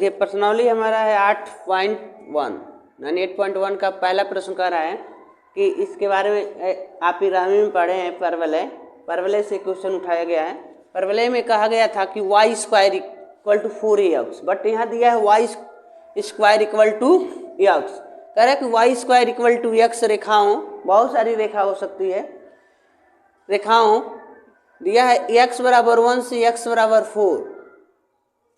देखिए प्रश्नावली हमारा है 8.1 यानी 8.1 का पहला प्रश्न कह रहा है कि इसके बारे में आप इरामी में पढ़े हैं। परवलय से क्वेश्चन उठाया गया है। परवलय में कहा गया था कि y square equal to 4ax, but यहाँ दिया है y square equal to x. कह रहा है कि y square equal to x रेखाओं, बहुत सारी रेखा हो सकती है, रेखाओं दिया है x बराबर 1 से x बराबर 4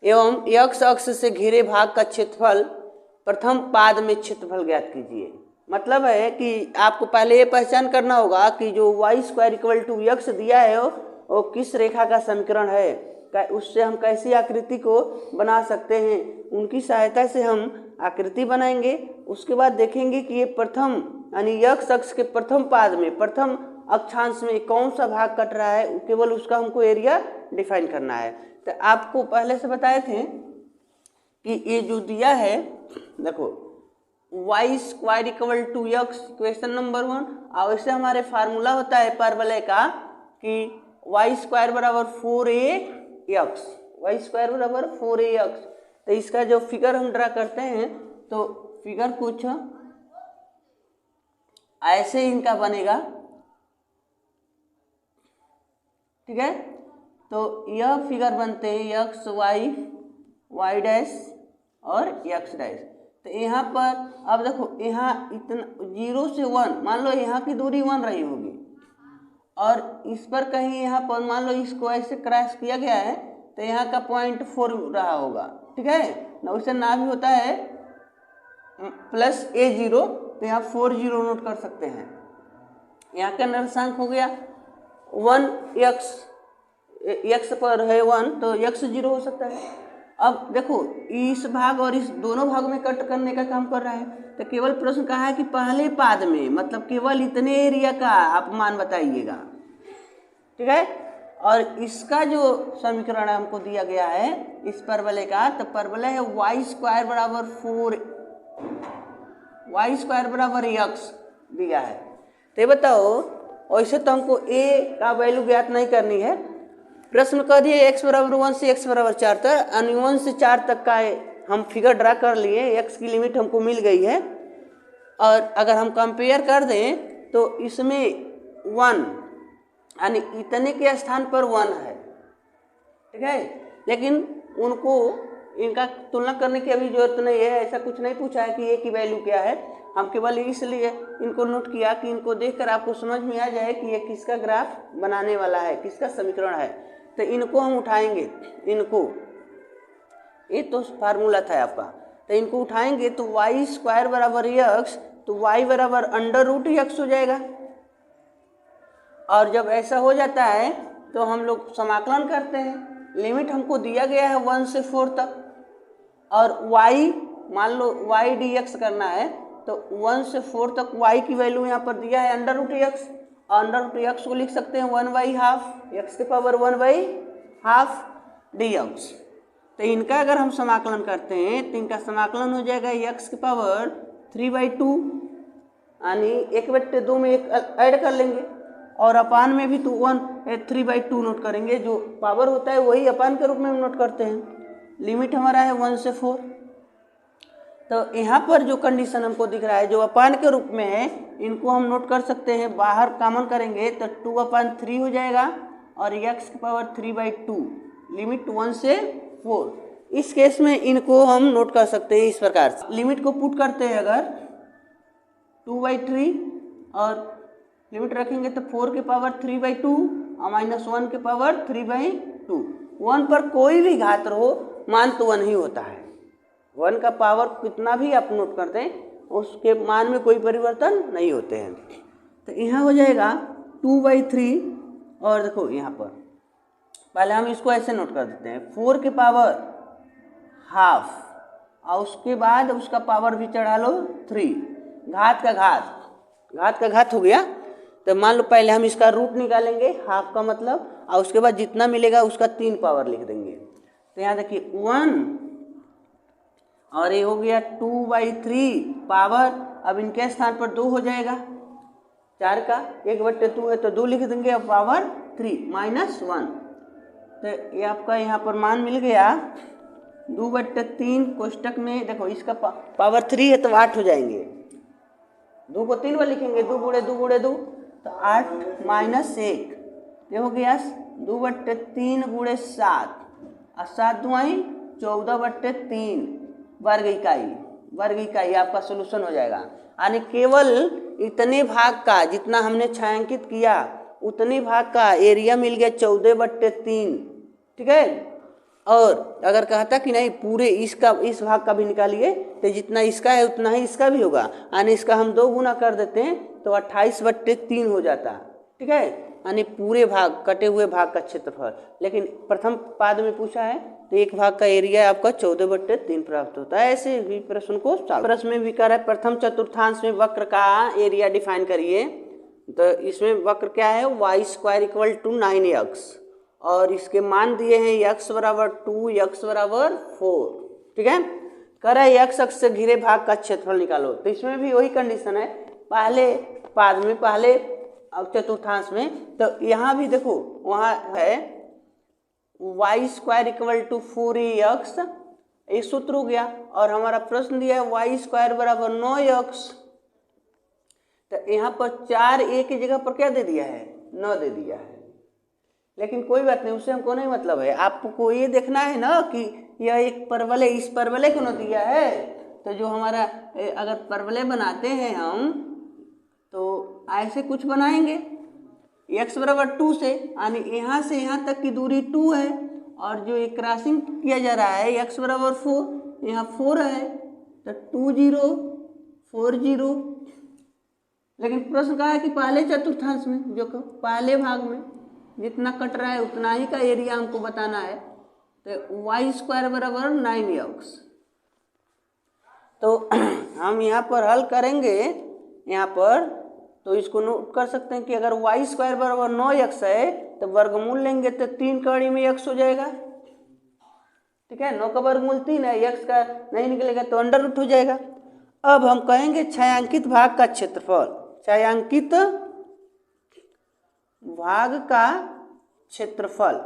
एवं x अक्ष से घिरे भाग का क्षेत्रफल प्रथम पाद में क्षेत्रफल ज्ञात कीजिए। मतलब है कि आपको पहले ये पहचान करना होगा कि जो y square equal to x दिया है वो किस रेखा का समीकरण है, उससे हम कैसी आकृति को बना सकते हैं। उनकी सहायता से हम आकृति बनाएंगे। उसके बाद देखेंगे कि ये प्रथम यानी x अक्ष के प्रथम पाद में, प्रथम अक्षांश में कौन सा भाग कट रहा है, केवल उसका हमको एरिया डिफाइन करना है। तो आपको पहले से बताए थे कि ये जो दिया है, देखो y square equal to x question number 1, और वैसे हमारे फार्मूला होता है परवलय का कि वाई स्क्वायर बराबर 4ax, वाई स्क्वायर बराबर 4ax। तो इसका जो फिगर हम ड्रा करते हैं तो फिगर कुछ ऐसे इनका बनेगा, ठीक है। तो यह फिगर बनते हैं एक्स वाई, वाई डैश और एक्स डैश। तो यहाँ पर अब देखो, यहाँ इतना 0 से 1, मान लो यहाँ की दूरी 1 रही होगी और इस पर कहीं यहाँ पर मान लो इसको ऐसे क्रॉस किया गया है तो यहाँ का पॉइंट 4 रहा होगा, ठीक है ना। उससे ना भी होता है प्लस a0, तो यहाँ 4 0 नोट कर सकते हैं। यहाँ का निर्देशांक हो गया 1x, x पर है 1 तो x 0 हो सकता है। अब देखो इस भाग और इस दोनों भाग में कट करने का काम कर रहा है। तो केवल प्रश्न कहा है कि पहले पाद में, मतलब केवल इतने एरिया का आप मान बताइएगा, ठीक है। और इसका जो समीकरण हमको दिया गया है इस परवलय का, तो परवलय है वाई स्क्वायर बराबर 4, वाई स्क्वायर बराबर x दिया है। तो ये बताओ, वैसे तो हमको a का वैल्यू ज्ञात नहीं करनी है। प्रश्न कह दिए x बराबर 1 से x बराबर 4 तक, यानी 1 से 4 तक का हम फिगर ड्रा कर लिए, x की लिमिट हमको मिल गई है। और अगर हम कंपेयर कर दें तो इसमें 1 यानी इतने के स्थान पर 1 है, ठीक है। लेकिन उनको इनका तुलना करने की अभी जरूरत नहीं है, ऐसा कुछ नहीं पूछा है कि a की वैल्यू क्या है। हम केवल इसलिए इनको नोट किया कि इनको देखकर आपको समझ में आ जाए कि ये किसका ग्राफ बनाने वाला है, किसका समीकरण है। तो इनको हम उठाएंगे, इनको, ये तो फार्मूला था आपका, तो इनको उठाएंगे तो वाई स्क्वायर बराबर x, तो y बराबर अंडर रूट x हो जाएगा। और जब ऐसा हो जाता है तो हम लोग समाकलन करते हैं। लिमिट हमको दिया गया है 1 से 4 तक, और y मान लो y dx करना है तो 1 से 4 तक y की वैल्यू यहाँ पर दिया है under root x। Under root x को लिख सकते हैं 1/2 x के पावर 1/2 dx। तो इनका अगर हम समाकलन करते हैं तो इनका समाकलन हो जाएगा x के पावर 3/2, यानी 1/2 में एक ऐड कर लेंगे और अपान में भी तो 3/2 नोट करेंगे। जो पावर होता है वही अपान के रूप में हम नोट करते हैं। लिमिट हमारा है 1 से 4। तो यहाँ पर जो कंडीशन हमको दिख रहा है जो अपान के रूप में है, इनको हम नोट कर सकते हैं। बाहर कॉमन करेंगे तो 2/3 हो जाएगा और x की पावर 3/2, लिमिट 1 से 4। इस केस में इनको हम नोट कर सकते हैं इस प्रकार से। लिमिट को पुट करते हैं अगर 2/3 और लिमिट रखेंगे तो 4 के पावर 3/2 और -1 के पावर 3/2। 1 पर कोई भी घात रहो मान तो 1 ही होता है। 1 का पावर कितना भी आप नोट करते हैं उसके मान में कोई परिवर्तन नहीं होते हैं। तो यहाँ हो जाएगा 2/3 और देखो यहाँ पर पहले हम इसको ऐसे नोट कर देते हैं 4 के पावर हाफ और उसके बाद उसका पावर भी चढ़ा लो 3, घात का घात हो गया। तो मान लो पहले हम इसका रूट निकालेंगे, हाफ का मतलब, और उसके बाद जितना मिलेगा उसका 3 पावर लिख देंगे। तो यहाँ देखिए 1 और ये हो गया 2/3 पावर, अब इनके स्थान पर 2 हो जाएगा, 4 का 1/2 है तो 2 लिख देंगे और पावर 3 -1। तो ये आपका यहाँ पर मान मिल गया 2/3 कोष्टक में देखो इसका पावर 3 है तो 8 हो जाएंगे। 2 को 3 बार लिखेंगे, 2 गुणे 2 गुणे 2 तो 8 माइनस 1 ये हो गया 2/3 गुणे 7 और 7 दुआई 14/3 वर्ग इकाई आपका सोल्यूशन हो जाएगा। यानी केवल इतने भाग का जितना हमने छायांकित किया उतने भाग का एरिया मिल गया 14/3। ठीक है, और अगर कहता कि नहीं पूरे इस भाग का भी निकालिए तो जितना इसका है उतना ही इसका भी होगा, यानी इसका हम 2 गुना कर देते हैं तो 28/3 हो जाता। ठीक है, यानी पूरे भाग कटे हुए भाग का क्षेत्रफल। लेकिन प्रथम पाद में पूछा है तो एक भाग का एरिया आपका 14/3 प्राप्त होता है। ऐसे भी प्रश्न को प्रश्न में भी कर रहा है प्रथम चतुर्थांश में वक्र का एरिया डिफाइन करिए। तो इसमें वक्र क्या है, y² = 9x और इसके मान दिए हैं x = 2 x = 4। ठीक है, कह रहा है x अक्ष से घिरे भाग का क्षेत्रफल निकालो। तो इसमें भी वही कंडीशन है पहले पाद में, पहले चतुर्थांश में। तो यहाँ भी देखो वहाँ है y² = 4ax, ये सूत्र हो गया। और हमारा प्रश्न दिया है y² = 9x, तो यहाँ पर 4a की जगह पर क्या दे दिया है, 9 दे दिया है। लेकिन कोई बात नहीं, उससे हमको नहीं मतलब है। आपको ये देखना है ना कि यह एक परवलय, इस परवलय को न दिया है। तो जो हमारा अगर परवलय बनाते हैं हम तो ऐसे कुछ बनाएंगे x = 2 से, यानी यहाँ से यहाँ तक की दूरी 2 है और जो एक क्रॉसिंग किया जा रहा है x = 4, यहाँ 4 है तो 2 0 4 0। लेकिन प्रश्न कहा है कि पहले चतुर्थांश में, जो पहले भाग में जितना कट रहा है उतना ही का एरिया हमको बताना है। तो y² = 9x। तो हम यहाँ पर हल करेंगे यहाँ पर, तो इसको नोट कर सकते हैं कि अगर y² = 9x है तो वर्गमूल लेंगे तो 3 कड़ी में x हो जाएगा। ठीक है, 9 का वर्गमूल 3 है, x का नहीं निकलेगा तो अंडर रूट हो जाएगा। अब हम कहेंगे छायांकित भाग का क्षेत्रफल, छायांकित भाग का क्षेत्रफल।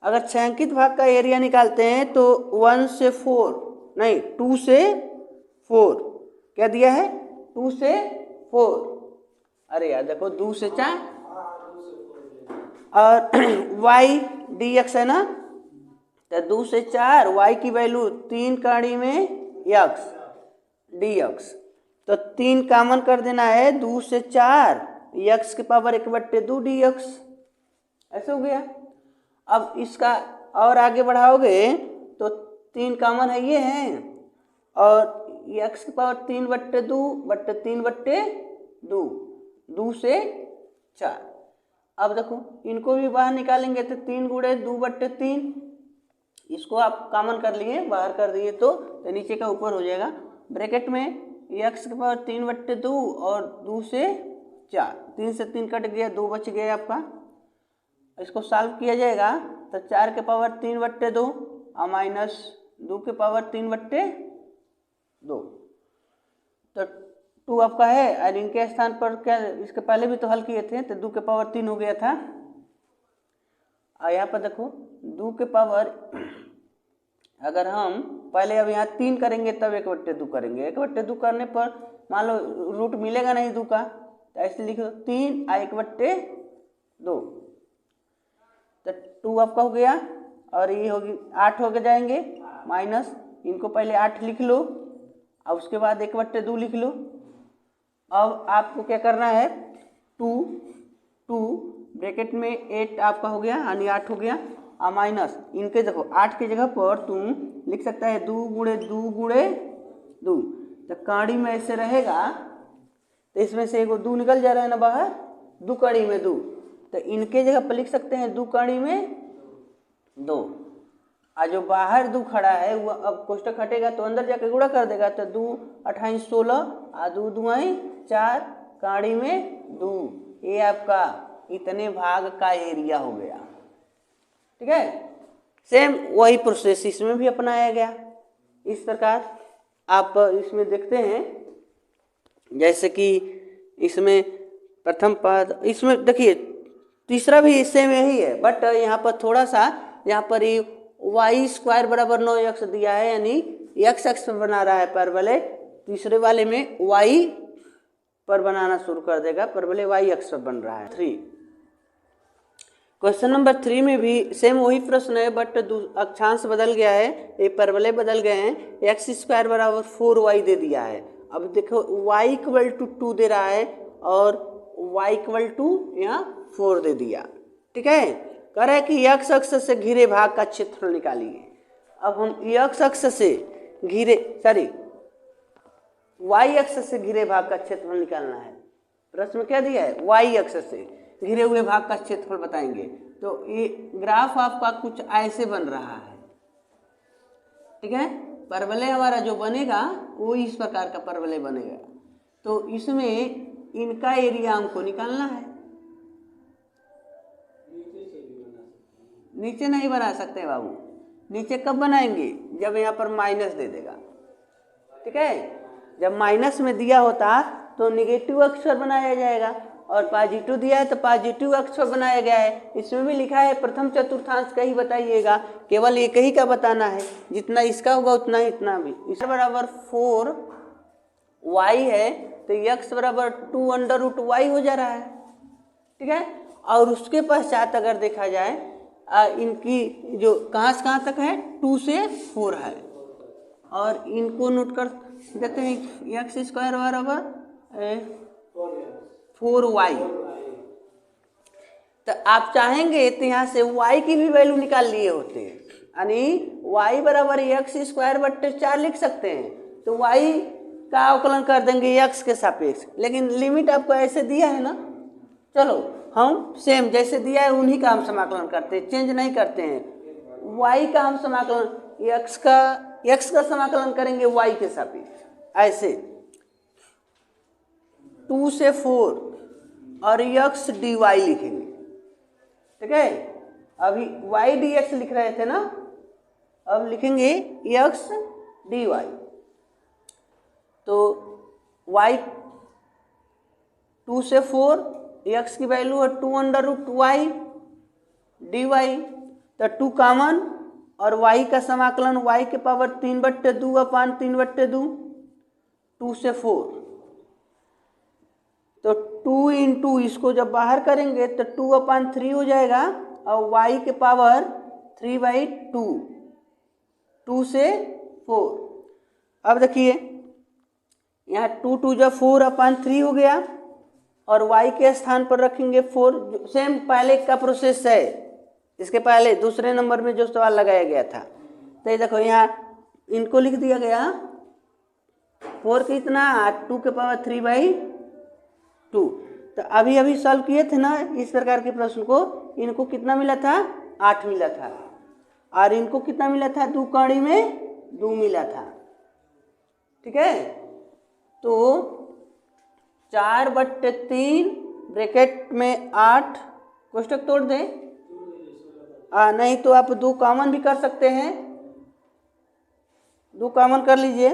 अगर छायांकित भाग का एरिया निकालते हैं तो 1 से 4 नहीं 2 से 4 क्या दिया है, 2 से 4। अरे यार देखो 2 से 4 और y dx है ना, तो 2 से 4 y की वैल्यू 3 कड़ी में x dx, तो 3 कॉमन कर देना है, 2 से 4 x की पावर 1/2 dx, ऐसे हो गया। अब इसका और आगे बढ़ाओगे तो 3 कॉमन है ये है और x की पावर 3/2 2 से 4। अब देखो इनको भी बाहर निकालेंगे तो 3 गुणे 2/3, इसको आप कॉमन कर लिए बाहर कर दिए तो नीचे का ऊपर हो जाएगा। ब्रैकेट में x की पावर 3/2 और 2 से 4, 3 से 3 कट गया, 2 बच गया आपका। इसको सॉल्व किया जाएगा तो 4 के पावर 3/2 और माइनस 2 के पावर 3/2, तो 2 आपका है। और इनके स्थान पर क्या, इसके पहले भी तो हल किए थे तो 2 के पावर 3 हो गया था। और यहाँ पर देखो 2 के पावर, अगर हम पहले अब यहाँ 3 करेंगे तब 1/2 करेंगे, 1/2 करने पर मान लो रूट मिलेगा नहीं 2 का, तो ऐसे लिख दो 3 और 1/2, तो 2 आपका हो गया। और ये होगी 8 हो के जाएंगे, माइनस इनको पहले 8 लिख लो और उसके बाद 1/2 लिख लो। अब आपको क्या करना है, 2 ब्रैकेट में 8 आपका हो गया, यानी 8 हो गया और माइनस इनके देखो 8 की जगह पर तुम लिख सकता है 2 गुणे 2 गुणे 2, तो कड़ी में ऐसे रहेगा तो इसमें से एगो 2 निकल जा रहा है ना बाहर, 2 कड़ी में 2, तो इनके जगह पर लिख सकते हैं 2 कड़ी में 2। और जो बाहर 2 खड़ा है वो अब कोष्टक हटेगा तो अंदर जाके गुणा कर देगा, तो 2 28 16 और 2 2 4 कड़ी में 2, ये आपका इतने भाग का एरिया हो गया। ठीक है, सेम वही प्रोसेस इसमें भी अपनाया गया। इस प्रकार आप इसमें देखते हैं जैसे कि इसमें प्रथम पद, इसमें देखिए तीसरा भी सेम यही है, बट यहाँ पर थोड़ा सा यहाँ पर ये वाई स्क्वायर बराबर 9x दिया है, यानी x अक्ष पर बना रहा है परवलय। तीसरे वाले में y पर बनाना शुरू कर देगा, परवलय y अक्ष पर बन रहा है। 3 क्वेश्चन नंबर 3 में भी सेम वही प्रश्न है, बट अक्षांश बदल गया है, ये परवलय बदल गए हैं। एक्स स्क्वायर बराबर 4y दे दिया है। अब देखो y इक्वल टू 2 दे रहा है और y इक्वल टू यहाँ 4 दे दिया। ठीक है, कह रहा है कि x अक्ष से घिरे भाग का क्षेत्रफल निकालिए। अब हम x अक्ष से घिरे y अक्ष से घिरे भाग का क्षेत्रफल निकालना है। प्रश्न में क्या दिया है, y अक्ष से घिरे हुए भाग का क्षेत्रफल बताएंगे। तो ये ग्राफ आपका कुछ ऐसे बन रहा है। ठीक है, परवलय हमारा जो बनेगा वो इस प्रकार का परवलय बनेगा। तो इसमें इनका एरिया हमको निकालना है। नीचे नहीं बना सकते बाबू, नीचे कब बनाएंगे, जब यहाँ पर माइनस दे देगा। ठीक है, जब माइनस में दिया होता तो निगेटिव अक्ष पर बनाया जाएगा, और पॉजिटिव दिया है तो पॉजिटिव अक्ष पर बनाया गया है। इसमें भी लिखा है प्रथम चतुर्थांश का ही बताइएगा, केवल एक ही का बताना है, जितना इसका होगा उतना ही इतना भी। इस बराबर 4y है तो x बराबर 2√y हो जा रहा है। ठीक है, और उसके पश्चात अगर देखा जाए इनकी जो कहाँ से कहाँ तक है, 2 से 4 है, और इनको नोट कर देते हैं। एक्स स्क्वायर बराबर 4y। तो आप चाहेंगे तो यहाँ से y की भी वैल्यू निकाल लिए होते हैं, यानी y बराबर एक्स स्क्वायर बट्टे 4 लिख सकते हैं। तो y का अवकलन कर देंगे x के सापेक्ष, लेकिन लिमिट आपको ऐसे दिया है ना, चलो हम सेम जैसे दिया है उन्हीं का हम समाकलन करते हैं, चेंज नहीं करते हैं। y का हम समाकलन x का समाकलन करेंगे y के सापेक्ष, ऐसे 2 से 4 और x dy लिखेंगे। ठीक है, अभी y dx लिख रहे थे ना, अब लिखेंगे x dy। तो y 2 से 4, x की वैल्यू है 2√y dy, तो 2 कॉमन और y का समाकलन y के पावर 3/2 अपान 3/2, 2 से 4। तो 2 इंटू इसको जब बाहर करेंगे तो 2/3 हो जाएगा, और y के पावर 3/2, 2 से 4। अब देखिए यहाँ 2 जब 4/3 हो गया, और y के स्थान पर रखेंगे 4। सेम पहले का प्रोसेस है, इसके पहले दूसरे नंबर में जो सवाल लगाया गया था। तो ये देखो यहाँ इनको लिख दिया गया 4 कितना, 2 के पावर 3/2। तो अभी सॉल्व किए थे ना इस प्रकार के प्रश्न को, इनको कितना मिला था, 8 मिला था, और इनको कितना मिला था, 2 कड़ी में 2 मिला था। ठीक है, तो 4/3 ब्रैकेट में 8 कोष्टक तोड़ दे, नहीं तो आप 2 कॉमन भी कर सकते हैं, 2 कॉमन कर लीजिए।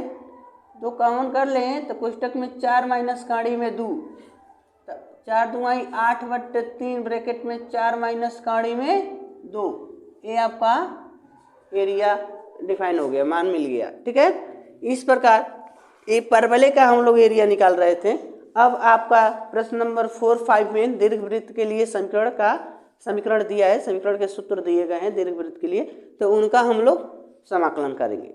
2 कॉमन कर लें तो कोष्टक में 4 माइनस काड़ी में 2, 4 दूनी 8/3 ब्रैकेट में 4 माइनस काड़ी में 2। ये आपका एरिया डिफाइन हो गया, मान मिल गया। ठीक है, इस प्रकार ये परवलय का हम लोग एरिया निकाल रहे थे। अब आपका प्रश्न नंबर 4, 5 में दीर्घवृत्त के लिए समीकरण दिया है, समीकरण के सूत्र दिए गए हैं दीर्घवृत्त के लिए, तो उनका हम लोग समाकलन करेंगे।